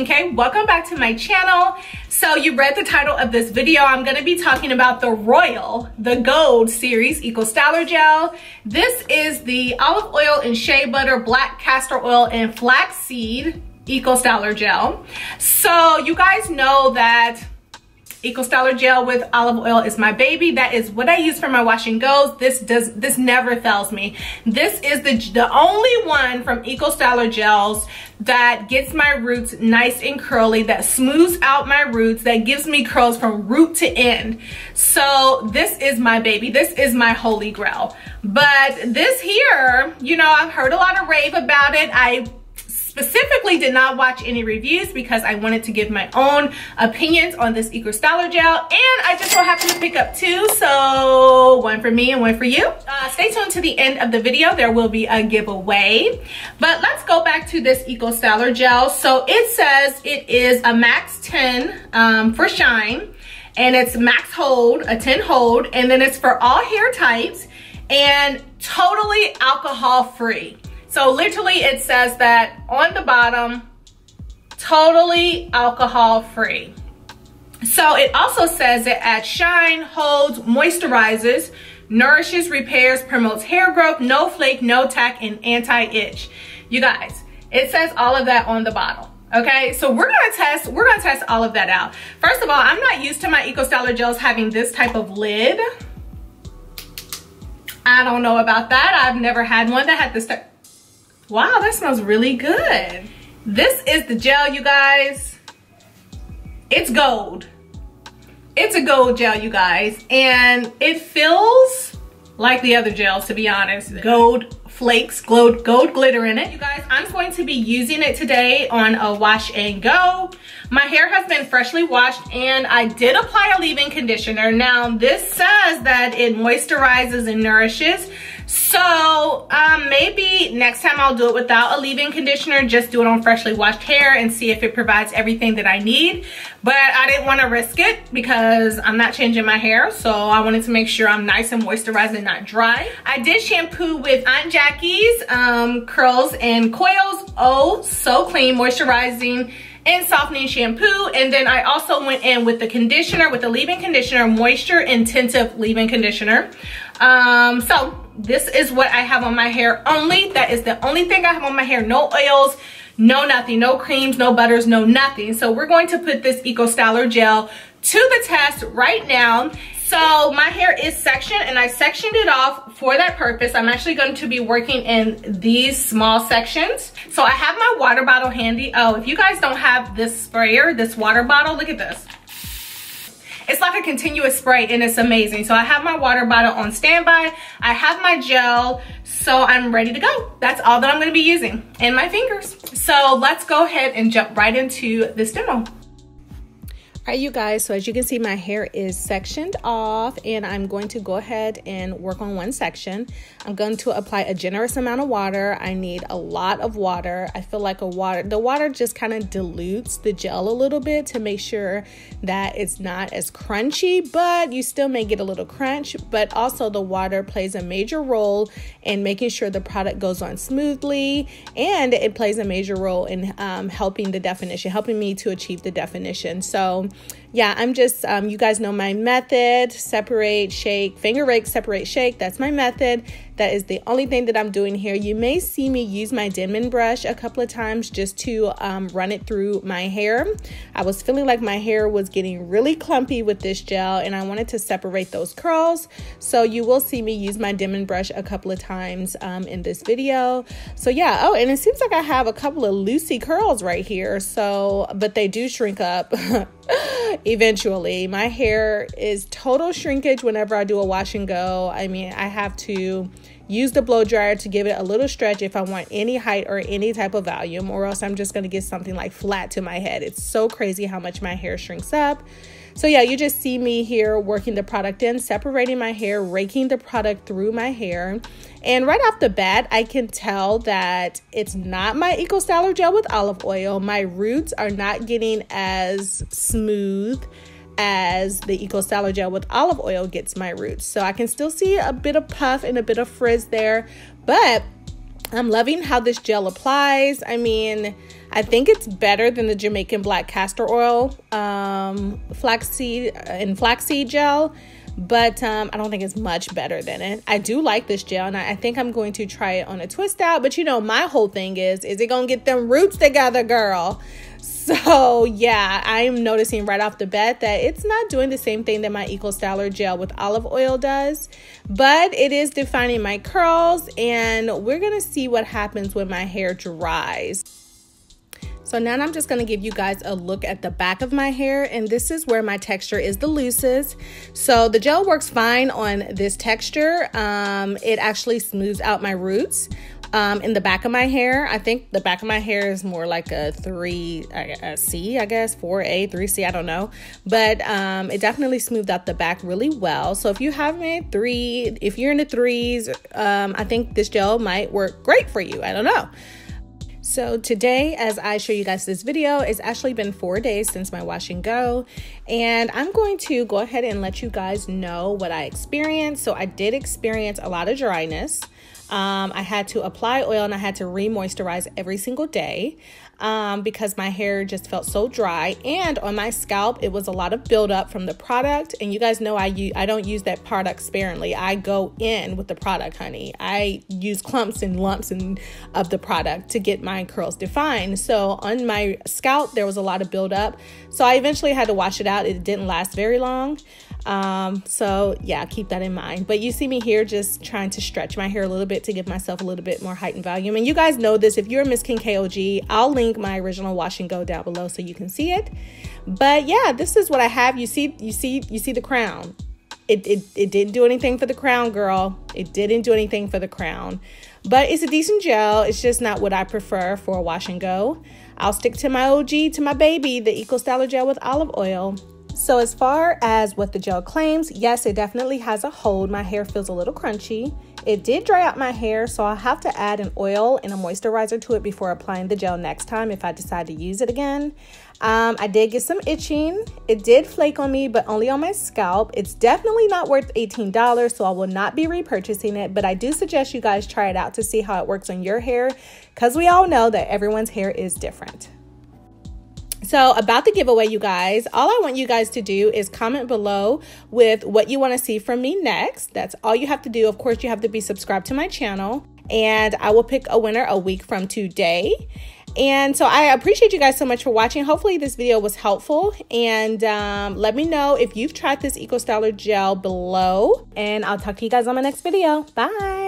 MissKenK. Welcome back to my channel. So you read the title of this video. I'm going to be talking about the Gold series Eco Styler Gel. This is the olive oil and shea butter, black castor oil, and flaxseed Eco Styler Gel. So you guys know that Eco Styler Gel with olive oil is my baby. That is what I use for my wash and goes. This never fails me. This is the only one from Eco Styler Gels that gets my roots nice and curly, that smooths out my roots, that gives me curls from root to end. So this is my baby. This is my holy grail. But this here, you know, I've heard a lot of rave about it. I specifically did not watch any reviews because I wanted to give my own opinions on this Eco Styler Gel, and I just so happened to pick up two, so one for me and one for you. Stay tuned to the end of the video. There will be a giveaway, but let's go back to this Eco Styler Gel. So it says it is a max 10 for shine, and it's max hold, a 10 hold, and then it's for all hair types and totally alcohol free. So literally it says that on the bottom, totally alcohol free. So it also says it adds shine, holds, moisturizes, nourishes, repairs, promotes hair growth, no flake, no tack, and anti-itch. You guys, it says all of that on the bottle. Okay, so we're gonna test all of that out. First of all, I'm not used to my Eco Styler Gels having this type of lid. I don't know about that. I've never had one that had this type. Wow, that smells really good. This is the gel, you guys. It's gold. It's a gold gel, you guys. And it feels like the other gels, to be honest. Gold flakes, gold glitter in it. You guys, I'm going to be using it today on a wash and go. My hair has been freshly washed and I did apply a leave-in conditioner. Now this says that it moisturizes and nourishes. So maybe next time I'll do it without a leave-in conditioner, just do it on freshly washed hair and see if it provides everything that I need. But I didn't want to risk it because I'm not changing my hair, so I wanted to make sure I'm nice and moisturized and not dry. I did shampoo with Aunt Jackie's Curls and Coils Oh So Clean Moisturizing and Softening Shampoo, and then I also went in with the conditioner, with the leave-in conditioner, Moisture Intensive Leave-in Conditioner. So this is what I have on my hair only. That is the only thing I have on my hair. No oils, no nothing, no creams, no butters, no nothing. So we're going to put this Eco Styler Gel to the test right now. So my hair is sectioned and I sectioned it off for that purpose. I'm actually going to be working in these small sections. So I have my water bottle handy. Oh, if you guys don't have this sprayer, this water bottle, look at this. It's like a continuous spray and it's amazing. So I have my water bottle on standby. I have my gel, so I'm ready to go. That's all that I'm gonna be using, and my fingers. So let's go ahead and jump right into this demo. All right, you guys, so as you can see, my hair is sectioned off and I'm going to go ahead and work on one section. I'm going to apply a generous amount of water. I need a lot of water. I feel like the water just kind of dilutes the gel a little bit to make sure that it's not as crunchy, but you still may get a little crunch. But also the water plays a major role in making sure the product goes on smoothly, and it plays a major role in helping me to achieve the definition. So yeah, I'm just, you guys know my method, separate, shake, finger rake, separate, shake. That's my method. That is the only thing that I'm doing here. You may see me use my Denman brush a couple of times just to run it through my hair. I was feeling like my hair was getting really clumpy with this gel and I wanted to separate those curls. So you will see me use my Denman brush a couple of times in this video. So yeah, oh, and it seems like I have a couple of loosey curls right here. So, but they do shrink up eventually. My hair is total shrinkage whenever I do a wash and go. I mean, I have to use the blow dryer to give it a little stretch if I want any height or any type of volume, or else I'm just going to get something like flat to my head. It's so crazy how much my hair shrinks up. So yeah, you just see me here working the product in, separating my hair, raking the product through my hair. And right off the bat, I can tell that it's not my Eco Styler Gel with olive oil. My roots are not getting as smooth as the Eco Styler Gel with olive oil gets my roots. So I can still see a bit of puff and a bit of frizz there, but I'm loving how this gel applies. I mean, I I think it's better than the Jamaican black castor oil flaxseed gel, but I don't think it's much better than it. I do like this gel, and I think I'm going to try it on a twist out. But you know, my whole thing is it gonna get them roots together, girl? So yeah, I'm noticing right off the bat that it's not doing the same thing that my Eco Styler gel with olive oil does, but it is defining my curls, and we're gonna see what happens when my hair dries. So now I'm just going to give you guys a look at the back of my hair, and this is where my texture is the loosest. So the gel works fine on this texture. It actually smooths out my roots in the back of my hair. I think the back of my hair is more like a 3C, I guess, 4A, 3C, I don't know. But it definitely smoothed out the back really well. So if you have if you're in the 3s, I think this gel might work great for you. I don't know. So today, as I show you guys this video, it's actually been 4 days since my wash and go, and I'm going to go ahead and let you guys know what I experienced. So I did experience a lot of dryness. I had to apply oil and I had to re-moisturize every single day because my hair just felt so dry, and on my scalp it was a lot of buildup from the product. And you guys know I don't use that product sparingly. I go in with the product, honey. I use clumps and lumps of the product to get my curls defined. So on my scalp there was a lot of buildup, so I eventually had to wash it out. It didn't last very long. So yeah, keep that in mind. But you see me here just trying to stretch my hair a little bit to give myself a little bit more height and volume. And you guys know this. If you're a MissKenK OG, I'll link my original wash and go down below so you can see it. But yeah, this is what I have. You see the crown. It didn't do anything for the crown, girl. It didn't do anything for the crown. But it's a decent gel. It's just not what I prefer for a wash and go. I'll stick to my OG, to my baby, the Eco Styler gel with olive oil. So as far as what the gel claims, yes, it definitely has a hold. My hair feels a little crunchy. It did dry out my hair, so I'll have to add an oil and a moisturizer to it before applying the gel next time if I decide to use it again. I did get some itching. It did flake on me, but only on my scalp. It's definitely not worth $18, so I will not be repurchasing it, but I do suggest you guys try it out to see how it works on your hair, because we all know that everyone's hair is different. So about the giveaway, you guys, all I want you guys to do is comment below with what you want to see from me next. That's all you have to do. Of course, you have to be subscribed to my channel, and I will pick a winner a week from today. And so I appreciate you guys so much for watching. Hopefully this video was helpful, and let me know if you've tried this Eco Styler gel below, and I'll talk to you guys on my next video. Bye.